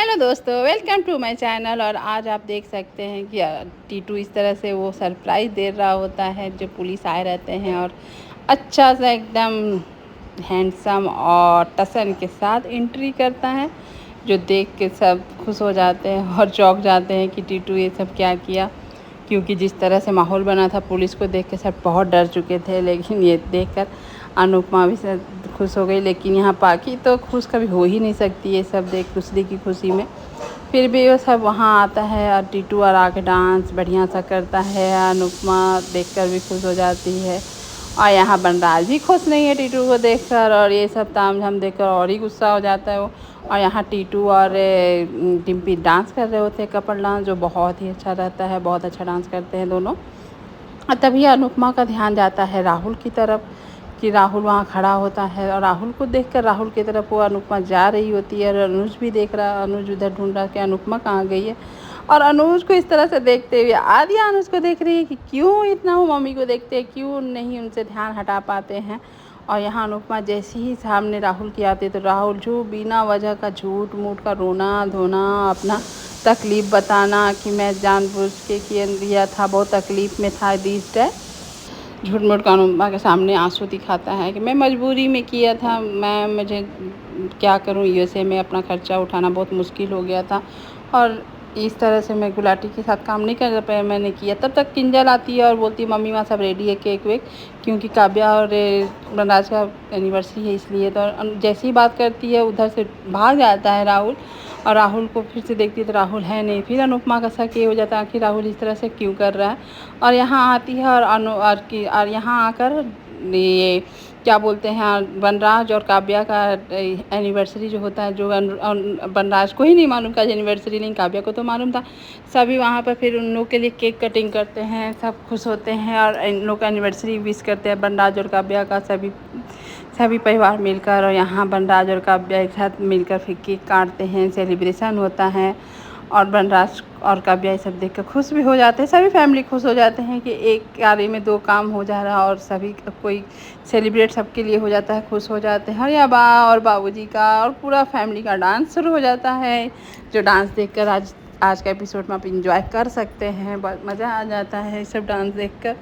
Hello दोस्तों, welcome to my channel. और आज आप देख सकते हैं कि टीटू इस तरह से वो सरप्राइज़ दे रहा होता है जो पुलिस आए रहते हैं, और अच्छा सा एकदम हैंडसम और टसन के साथ एंट्री करता है, जो देख के सब खुश हो जाते हैं और चौंक जाते हैं कि टीटू ये सब क्या किया। क्योंकि जिस तरह से माहौल बना था, पुलिस को देख के सब बहुत डर चुके थे, लेकिन ये देखकर अनुपमा भी सब खुश हो गई। लेकिन यहाँ पाकी तो खुश कभी हो ही नहीं सकती ये सब देख दूसरे की खुशी में। फिर भी वो सब वहाँ आता है और टीटू और आके डांस बढ़िया सा करता है। अनुपमा देखकर भी खुश हो जाती है, और यहाँ बनराज भी खुश नहीं है टीटू को देखकर, और ये सब तामझाम देखकर और ही गुस्सा हो जाता है वो। और यहाँ टीटू और डिम्पी डांस कर रहे होते हैं, कपल डांस, जो बहुत ही अच्छा रहता है। बहुत अच्छा डांस करते हैं दोनों। और तभी अनुपमा का ध्यान जाता है राहुल की तरफ, कि राहुल वहाँ खड़ा होता है, और राहुल को देखकर राहुल की तरफ वो अनुपमा जा रही होती है। और अनुज भी देख रहा, अनुज उधर ढूंढ रहा कि अनुपमा कहाँ गई है। और अनुज को इस तरह से देखते हुए आदिया अनुज को देख रही है कि क्यों इतना वो मम्मी को देखते हैं, क्यों नहीं उनसे ध्यान हटा पाते हैं। और यहाँ अनुपमा जैसे ही सामने राहुल की आती है, तो राहुल जो बिना वजह का झूठ मूठ का रोना धोना, अपना तकलीफ़ बताना कि मैं जानबूझ के किया था, बहुत तकलीफ़ में था दिस डे, झूठ मूठ का अनुपमा के सामने आंसू दिखाता है कि मैं मजबूरी में किया था, मुझे क्या करूं, यूएसए में अपना खर्चा उठाना बहुत मुश्किल हो गया था, और इस तरह से मैं गुलाटी के साथ काम नहीं कर पाया, मैंने किया। तब तक किंजल आती है और बोलती है मम्मी वहाँ सब रेडी है, केक वेक, क्योंकि काव्या और बनराज का एनिवर्सरी है इसलिए। तो जैसी ही बात करती है, उधर से भाग जाता है राहुल, और राहुल को फिर से देखती है तो राहुल है नहीं। फिर अनुपमा का शक ये हो जाता है कि राहुल इस तरह से क्यों कर रहा है। और यहाँ आती है और यहाँ आकर ये क्या बोलते हैं, बनराज और काव्या का एनिवर्सरी जो होता है, जो बनराज को ही नहीं मालूम का एनिवर्सरी, नहीं काव्या को तो मालूम था। सभी वहाँ पर फिर उन लोग के लिए केक कटिंग करते हैं, सब खुश होते हैं और इन लोग का एनिवर्सरी विश करते हैं, बनराज और काव्या का सभी परिवार मिलकर। और यहाँ बनराज और काव्या एक साथ मिलकर फिर केक काटते हैं, सेलिब्रेशन होता है। और बनराज और काव्या ये सब देख कर खुश भी हो जाते हैं, सभी फैमिली खुश हो जाते हैं कि एक कार्य में दो काम हो जा रहा है, और सभी कोई सेलिब्रेट सबके लिए हो जाता है, खुश हो जाते हैं। और यहाँ बा और बाबूजी का और पूरा फैमिली का डांस शुरू हो जाता है, जो डांस देखकर आज का एपिसोड में आप इंजॉय कर सकते हैं। बहुत मज़ा आ जाता है सब डांस देखकर।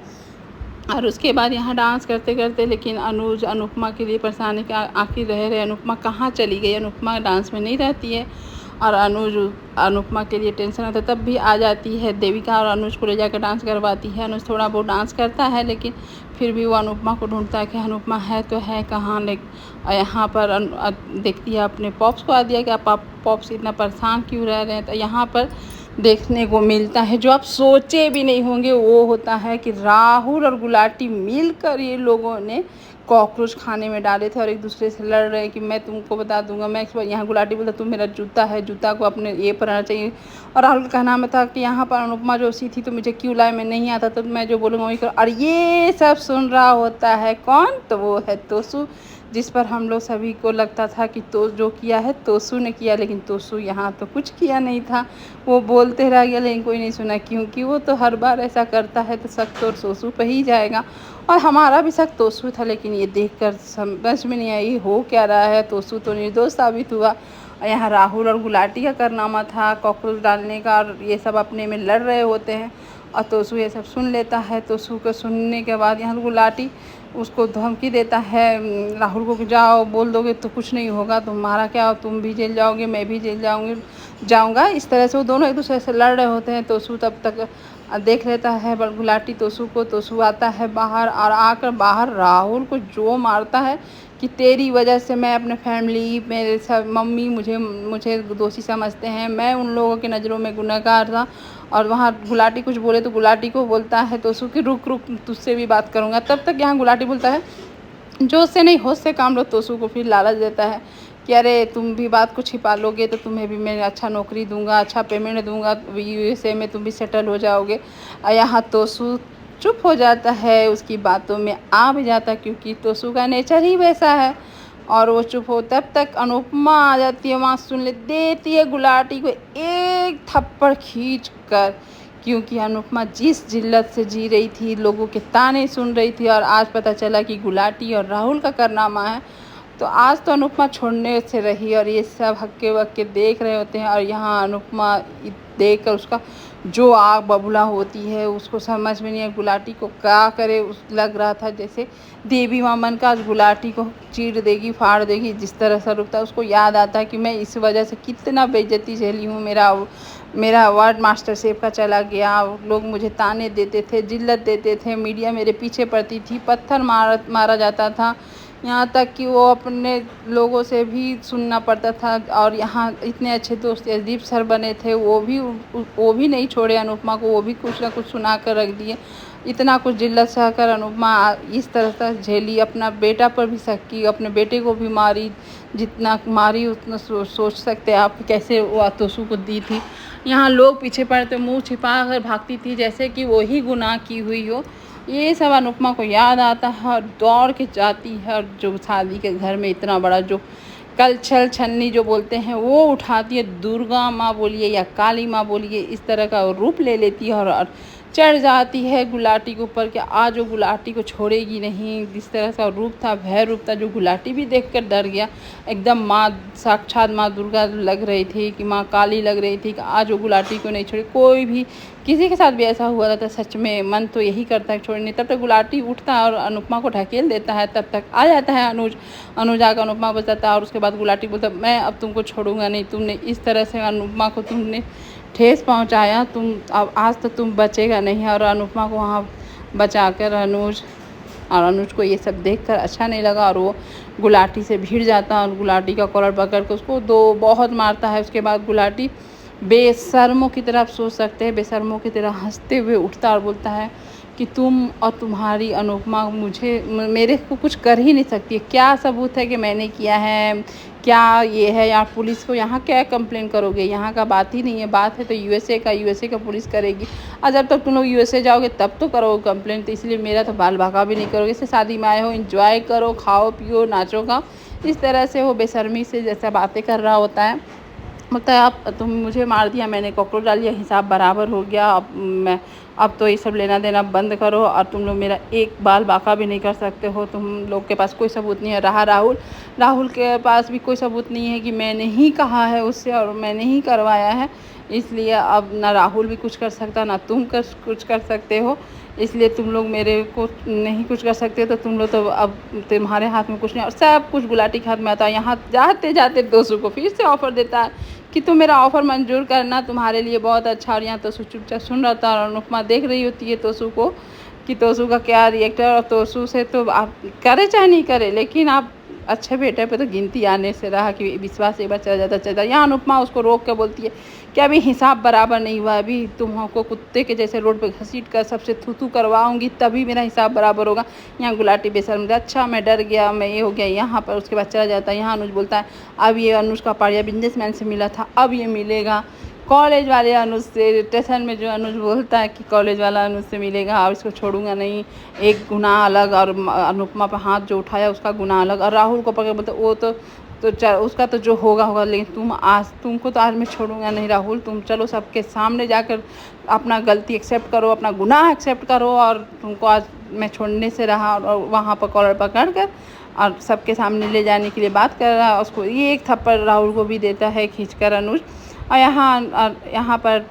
और उसके बाद यहाँ डांस करते करते, लेकिन अनुज अनुपमा के लिए परेशान है कि आखिर रहे अनुपमा कहाँ चली गई, अनुपमा डांस में नहीं रहती है। और अनुज अनुपमा के लिए टेंशन होता है, तब भी आ जाती है देविका और अनुज को ले जाकर डांस करवाती है। अनुज थोड़ा बहुत डांस करता है, लेकिन फिर भी वो अनुपमा को ढूंढता है कि अनुपमा है तो है कहाँ। लेकिन यहाँ पर देखती है अपने पॉप्स को, आ दिया कि आप पॉप्स इतना परेशान क्यों रह रहे हैं। तो यहाँ पर देखने को मिलता है जो आप सोचे भी नहीं होंगे, वो होता है कि राहुल और गुलाटी मिलकर ये लोगों ने कॉकरोच खाने में डाले थे, और एक दूसरे से लड़ रहे हैं कि मैं तुमको बता दूंगा। मैं यहाँ गुलाटी बोलता तुम मेरा जूता है, जूता को अपने ये पर आना चाहिए। और राहुल का कहना में था कि यहाँ पर अनुपमा जो सी थी तो मुझे क्यों लाए, मैं नहीं आता तो मैं जो बोलूँगा वही करो। और ये सब सुन रहा होता है कौन, तो वो है तोसू, जिस पर हम लोग सभी को लगता था कि तो जो किया है तोसू ने किया, लेकिन तोसू यहाँ तो कुछ किया नहीं था। वो बोलते रह गया, लेकिन कोई नहीं सुना, क्योंकि वो तो हर बार ऐसा करता है, तो शक तो तोसू पे ही जाएगा। और हमारा भी शक तोसू था, लेकिन ये देखकर समझ में नहीं आई हो क्या रहा है, तोसू तो निर्दोष साबित हुआ। और यहाँ राहुल और गुलाटी का कारनामा था कॉकरोच डालने का, और ये सब अपने में लड़ रहे होते हैं, और तोसू ये सब सुन लेता है। तोसू को सुनने के बाद यहाँ गुलाटी उसको धमकी देता है राहुल को कि जाओ, बोल दोगे तो कुछ नहीं होगा, तुम्हारा क्या, तुम भी जेल जाओगे, मैं भी जेल जाऊंगा। इस तरह से वो दोनों एक दूसरे से लड़ रहे होते हैं। तोसू तब तक देख लेता है गुलाटी तोसू को। तोसू आता है बाहर, और आकर बाहर राहुल को जो मारता है कि तेरी वजह से मैं अपने फैमिली, मेरे सब मम्मी मुझे दोषी समझते हैं, मैं उन लोगों की नज़रों में गुनहगार था। और वहाँ गुलाटी कुछ बोले तो गुलाटी को बोलता है तोसू कि रुक रुक, तुझसे भी बात करूँगा। तब तक यहाँ गुलाटी बोलता है जोश से नहीं होश से काम लो। तोसू को फिर लालच देता है कि अरे तुम भी बात को छिपा लोगे तो तुम्हें भी मैं अच्छा नौकरी दूंगा, अच्छा पेमेंट दूंगा, यूएसए में तुम भी सेटल हो जाओगे। और यहाँ तोसू चुप हो जाता है, उसकी बातों में आ भी जाता है, क्योंकि तोसू का नेचर ही वैसा है। और वो चुप हो, तब तक अनुपमा आ जाती है, वहाँ सुन ले देती है गुलाटी को एक थप्पड़ खींच कर, क्योंकि अनुपमा जिस जिल्लत से जी रही थी, लोगों के ताने सुन रही थी, और आज पता चला कि गुलाटी और राहुल का कारनामा है। तो आज तो अनुपमा छोड़ने से रही और ये सब हक्के बक्के देख रहे होते हैं और यहाँ अनुपमा देख कर उसका जो आग बबूला होती है उसको समझ में नहीं है गुलाटी को क्या करे। उस लग रहा था जैसे देवी माँ मन का आज गुलाटी को चीर देगी फाड़ देगी। जिस तरह से रुकता है उसको याद आता है कि मैं इस वजह से कितना बेइज्जती झेली हूँ। मेरा अवार्ड मास्टर शेफ का चला गया, लोग मुझे ताने देते थे, जिल्लत देते थे, मीडिया मेरे पीछे पड़ती थी, पत्थर मारा जाता था, यहाँ तक कि वो अपने लोगों से भी सुनना पड़ता था। और यहाँ इतने अच्छे दोस्त अदीब सर बने थे, वो भी नहीं छोड़े अनुपमा को, वो भी कुछ ना कुछ सुना कर रख दिए। इतना कुछ जिल्लत सहकर अनुपमा इस तरह से झेली, अपना बेटा पर भी शक की, अपने बेटे को भी मारी, जितना मारी उतना सोच सकते हैं आप कैसे वो आतोसू को दी थी। यहाँ लोग पीछे पड़ते मुंह छिपा कर भागती थी जैसे कि वही गुनाह की हुई हो। ये सब अनुपमा को याद आता है और दौड़ के जाती है और जो शादी के घर में इतना बड़ा जो कलछल छन्नी जो बोलते हैं वो उठाती है, दुर्गा माँ बोलिए या काली माँ बोलिए, इस तरह का रूप ले लेती है और चढ़ जाती है गुलाटी के ऊपर कि आज वो गुलाटी को छोड़ेगी नहीं। जिस तरह का रूप था, भय रूप था, जो गुलाटी भी देखकर डर गया। एकदम माँ साक्षात माँ दुर्गा लग रही थी कि माँ काली लग रही थी कि आज वो गुलाटी को नहीं छोड़े। कोई भी किसी के साथ भी ऐसा हुआ रहता सच में मन तो यही करता है छोड़ने। तब तक गुलाटी उठता है और अनुपमा को ढकेल देता है, तब तक आ जाता है अनुज आकर अनुपमा बचाता है और उसके बाद गुलाटी बोलता है मैं अब तुमको छोड़ूंगा नहीं, तुमने इस तरह से अनुपमा को तुमने ठेस पहुंचाया, तुम अब आज तो तुम बचेगा नहीं। और अनुपमा को वहाँ बचाकर अनुज को ये सब देखकर अच्छा नहीं लगा और वो गुलाटी से भिड़ जाता है और गुलाटी का कॉलर पकड़ के उसको बहुत मारता है। उसके बाद गुलाटी बेशर्मों की तरह आप सोच सकते हैं, बेशर्मों की तरह हंसते हुए उठता और बोलता है कि तुम और तुम्हारी अनुपमा मेरे को कुछ कर ही नहीं सकती। क्या सबूत है कि मैंने किया है, क्या ये है? या पुलिस को यहाँ क्या कंप्लेन करोगे? यहाँ का बात ही नहीं है, बात है तो यूएसए का पुलिस करेगी। और जब तक तुम लोग यूएसए जाओगे तब तो करोगे कंप्लेन, तो इसलिए मेरा तो बाल भागा भी नहीं करोगे। इससे शादी में आए हो, एंजॉय करो, खाओ पियो नाचो गाओ। इस तरह से वो बेशर्मी से जैसा बातें कर रहा होता है। मतलब तुम मुझे मार दिया, मैंने कॉकरोच डाल दिया, हिसाब बराबर हो गया, अब तो ये सब लेना देना बंद करो और तुम लोग मेरा एक बाल बाका भी नहीं कर सकते हो। तुम लोग के पास कोई सबूत नहीं है। रहा राहुल के पास भी कोई सबूत नहीं है कि मैंने ही कहा है उससे और मैंने ही करवाया है। इसलिए अब ना राहुल भी कुछ कर सकता ना तुम कुछ कर सकते हो। इसलिए तुम लोग मेरे को नहीं कुछ कर सकते, तो तुम लोग तो अब तुम्हारे हाथ में कुछ नहीं। और सब कुछ गुलाटी के हाथ में आता है। यहाँ जाते जाते दोस्तों को फिर से ऑफ़र देता है कि तुम मेरा ऑफ़र मंजूर करना, तुम्हारे लिए बहुत अच्छा। और यहाँ तोसू चुपचाप सुन रहा था और अनुपमा देख रही होती है तोसू को कि तोसू का क्या रिएक्ट है। और तोसू से तो आप करे चाहे नहीं करे, लेकिन आप अच्छे बेटे पे तो गिनती आने से रहा कि विश्वास एक बार चला जाता। यहाँ अनुपमा उसको रोक के बोलती है कि अभी हिसाब बराबर नहीं हुआ, अभी तुमको कुत्ते के जैसे रोड पे घसीट कर सबसे थू करवाऊंगी तभी मेरा हिसाब बराबर होगा। यहाँ गुलाटी बेशर्म, अच्छा मैं डर गया, मैं ये हो गया यहाँ पर। उसके बाद चला जाता है। यहाँ अनुज बोलता है अब ये अनुज का पारिया बिजनेसमैन से मिला था, अब ये मिलेगा कॉलेज वाले अनुज से। स्टेशन में जो अनुज बोलता है कि कॉलेज वाला अनुज से मिलेगा और इसको छोड़ूंगा नहीं, एक गुनाह अलग और अनुपमा पर हाथ जो उठाया उसका गुनाह अलग। और राहुल को पकड़ बोलते वो तो उसका तो जो होगा, लेकिन तुमको तो आज मैं छोड़ूंगा नहीं राहुल। तुम चलो सबके सामने जाकर अपना गलती एक्सेप्ट करो, अपना गुनाह एक्सेप्ट करो। और तुमको आज मैं छोड़ने से रहा और वहाँ पर कॉलर पकड़ कर और सबके सामने ले जाने के लिए बात कर रहा है। उसको ये एक थप्पड़ राहुल को भी देता है खींचकर अनुज। और यहाँ पर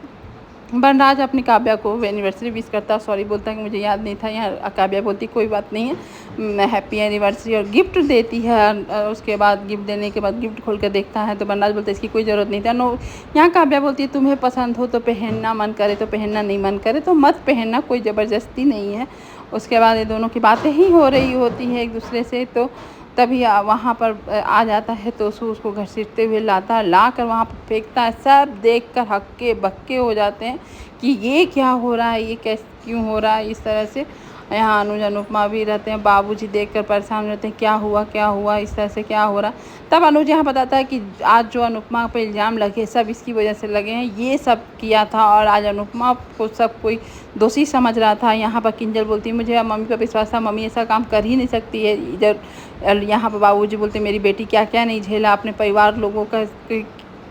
बनराज अपनी काव्या को एनिवर्सरी विश करता है, सॉरी बोलता है कि मुझे याद नहीं था। यहाँ काव्या बोलती कोई बात नहीं है, हैप्पी एनिवर्सरी, और गिफ्ट देती है। उसके बाद गिफ्ट देने के बाद गिफ्ट खोल कर देखता है तो बनराज बोलता है इसकी कोई ज़रूरत नहीं था। नो, यहाँ काव्या बोलती है तुम्हें पसंद हो तो पहनना, मन करे तो पहनना, नहीं मन करे तो मत पहनना, कोई ज़बरदस्ती नहीं है। उसके बाद ये दोनों की बातें ही हो रही होती है एक दूसरे से। तो तभी वहाँ पर आ जाता है तो उसको घसीटते हुए लाता है, ला कर वहाँ पर फेंकता है। सब देखकर हक्के बक्के हो जाते हैं कि ये क्या हो रहा है, ये कैसे क्यों हो रहा है इस तरह से। यहाँ अनुज अनुपमा भी रहते हैं, बाबूजी देखकर परेशान रहते हैं क्या हुआ इस तरह से क्या हो रहा। तब अनुज यहाँ बताता है कि आज जो अनुपमा पर इल्ज़ाम लगे सब इसकी वजह से लगे हैं, ये सब किया था और आज अनुपमा को सब कोई दोषी समझ रहा था। यहाँ पर किंजल बोलती है मुझे मम्मी पर विश्वास था, मम्मी ऐसा काम कर ही नहीं सकती है। इधर यहाँ पर बाबूजी बोलते मेरी बेटी क्या क्या नहीं झेला, अपने परिवार लोगों का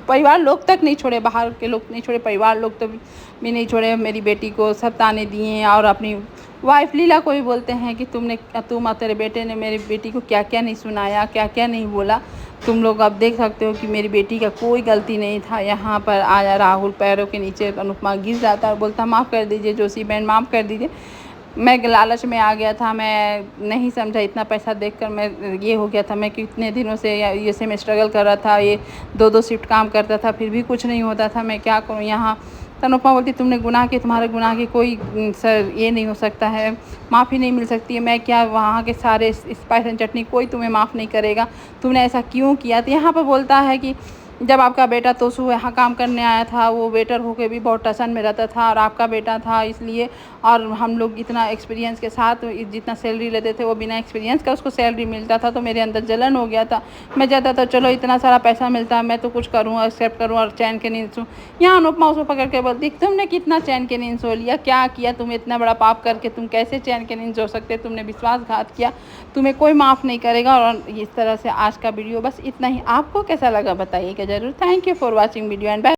परिवार लोग तक नहीं छोड़े, बाहर के लोग नहीं छोड़े, परिवार लोग तो भी नहीं छोड़े। मेरी बेटी को सब ताने दिए और अपनी वाइफ लीला को भी बोलते हैं कि तुम और तेरे बेटे ने मेरी बेटी को क्या क्या नहीं सुनाया, क्या क्या नहीं बोला। तुम लोग अब देख सकते हो कि मेरी बेटी का कोई गलती नहीं था। यहाँ पर आया राहुल, पैरों के नीचे अनुपमा गिर जाता और बोलता माफ़ कर दीजिए जोशी बहन, माफ़ कर दीजिए, मैं लालच में आ गया था, मैं नहीं समझा, इतना पैसा देखकर मैं ये हो गया था। मैं कितने दिनों से ऐसे में स्ट्रगल कर रहा था, ये 2-2 शिफ्ट काम करता था, फिर भी कुछ नहीं होता था, मैं क्या करूँ यहाँ। तो अनुपमा बोलती तुमने गुनाह किया, तुम्हारे गुनाह की कोई सर ये नहीं हो सकता है, माफ़ी नहीं मिल सकती है। मैं क्या, वहाँ के सारे स्पाइस एंड चटनी कोई तुम्हें माफ़ नहीं करेगा, तुमने ऐसा क्यों किया। तो यहाँ पर बोलता है कि जब आपका बेटा तोसू यहाँ काम करने आया था, वो वेटर होके भी बहुत टशन में रहता था और आपका बेटा था इसलिए, और हम लोग इतना एक्सपीरियंस के साथ जितना सैलरी लेते थे वो बिना एक्सपीरियंस का उसको सैलरी मिलता था, तो मेरे अंदर जलन हो गया था। मैं चाहता था चलो इतना सारा पैसा मिलता है, मैं तो कुछ करूँ, एक्सेप्ट करूँ और चैन के नींद सोऊं। यहाँ अनुपमा उसको पकड़ के बोलती तुमने कितना चैन के नींद सो लिया, क्या किया, तुम्हें इतना बड़ा पाप करके तुम कैसे चैन के नींद सो सकते, तुमने विश्वासघात किया, तुम्हें कोई माफ़ नहीं करेगा। और इस तरह से आज का वीडियो बस इतना ही। आपको कैसा लगा बताइएगा ज़रूर। Thank you for watching video and bye.